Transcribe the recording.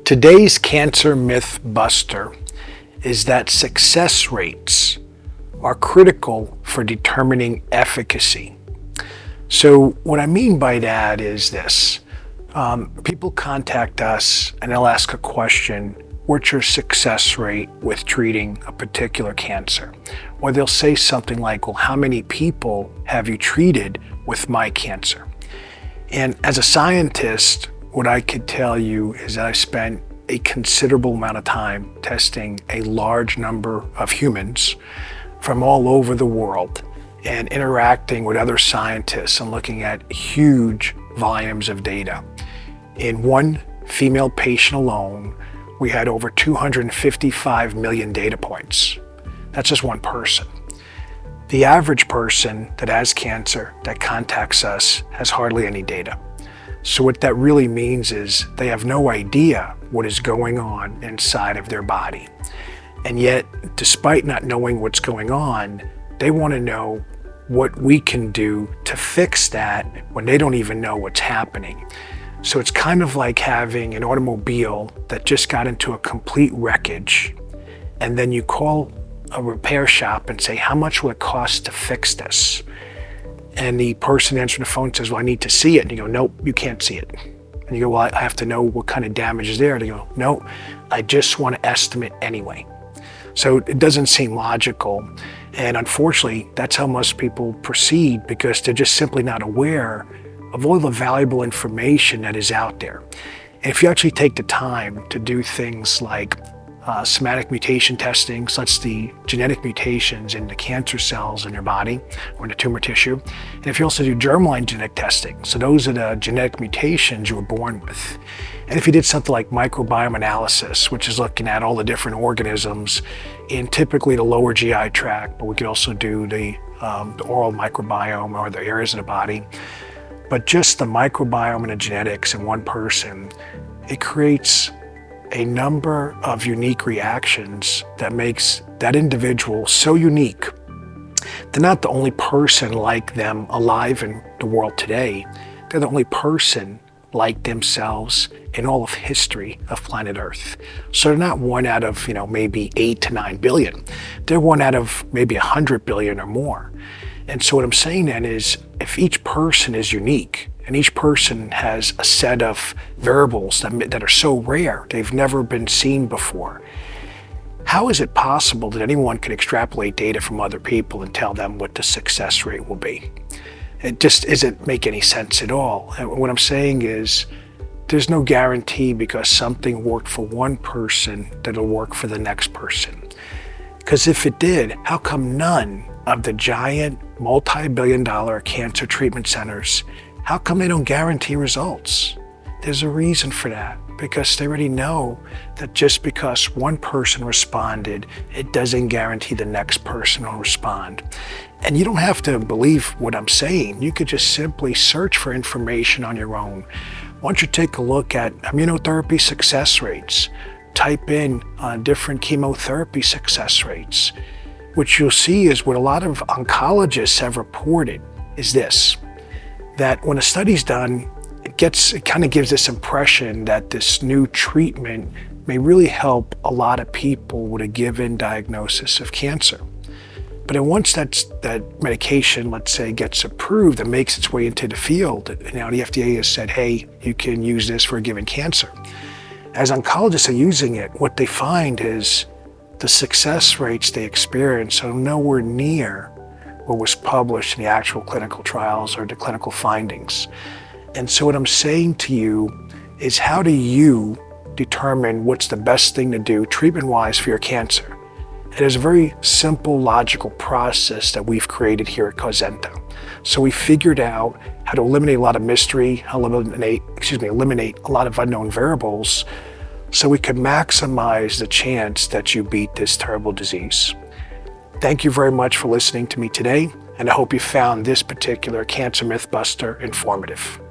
Today's cancer myth buster is that success rates are critical for determining efficacy. So what I mean by that is this. People contact us and they'll ask a question, what's your success rate with treating a particular cancer? Or they'll say something like, well, how many people have you treated with my cancer? And as a scientist, what I could tell you is that I spent a considerable amount of time testing a large number of humans from all over the world and interacting with other scientists and looking at huge volumes of data. In one female patient alone, we had over 255 million data points. That's just one person. The average person that has cancer that contacts us has hardly any data. So what that really means is they have no idea what is going on inside of their body. And yet, despite not knowing what's going on, they want to know what we can do to fix that when they don't even know what's happening. So it's kind of like having an automobile that just got into a complete wreckage, and then you call a repair shop and say, how much will it cost to fix this? And the person answering the phone says, well, I need to see it. And you go, nope, you can't see it. And you go, well, I have to know what kind of damage is there. And they go, no, I just want to estimate anyway. So it doesn't seem logical. And unfortunately, that's how most people proceed because they're just simply not aware of all the valuable information that is out there. And if you actually take the time to do things like somatic mutation testing, so that's the genetic mutations in the cancer cells in your body or in the tumor tissue. And if you also do germline genetic testing, so those are the genetic mutations you were born with. And if you did something like microbiome analysis, which is looking at all the different organisms in typically the lower GI tract, but we could also do the oral microbiome or the areas of the body. But just the microbiome and the genetics in one person, it creates a number of unique reactions that makes that individual so unique. They're not the only person like them alive in the world today. They're the only person like themselves in all of history of planet Earth. So they're not one out of, maybe 8 to 9 billion. They're one out of maybe 100 billion or more. And so what I'm saying then is if each person is unique, and each person has a set of variables that are so rare, they've never been seen before. How is it possible that anyone can extrapolate data from other people and tell them what the success rate will be? It just doesn't make any sense at all. And what I'm saying is there's no guarantee because something worked for one person that it'll work for the next person. Because if it did, how come none of the giant multi-billion-dollar cancer treatment centers, how come they don't guarantee results? There's a reason for that, because they already know that just because one person responded, it doesn't guarantee the next person will respond. And you don't have to believe what I'm saying. You could just simply search for information on your own. Why don't you take a look at immunotherapy success rates? Type in different chemotherapy success rates. What you'll see is what a lot of oncologists have reported is this, that when a study's done, it kind of gives this impression that this new treatment may really help a lot of people with a given diagnosis of cancer. But then once that medication, let's say, gets approved and makes its way into the field, now the FDA has said, hey, you can use this for a given cancer. As oncologists are using it, what they find is the success rates they experience are nowhere near what was published in the actual clinical trials or the clinical findings. And so what I'm saying to you is, how do you determine what's the best thing to do treatment-wise for your cancer? It is a very simple, logical process that we've created here at Causenta. So we figured out how to eliminate a lot of mystery, eliminate a lot of unknown variables, so we can maximize the chance that you beat this terrible disease. Thank you very much for listening to me today, and I hope you found this particular Cancer Mythbuster informative.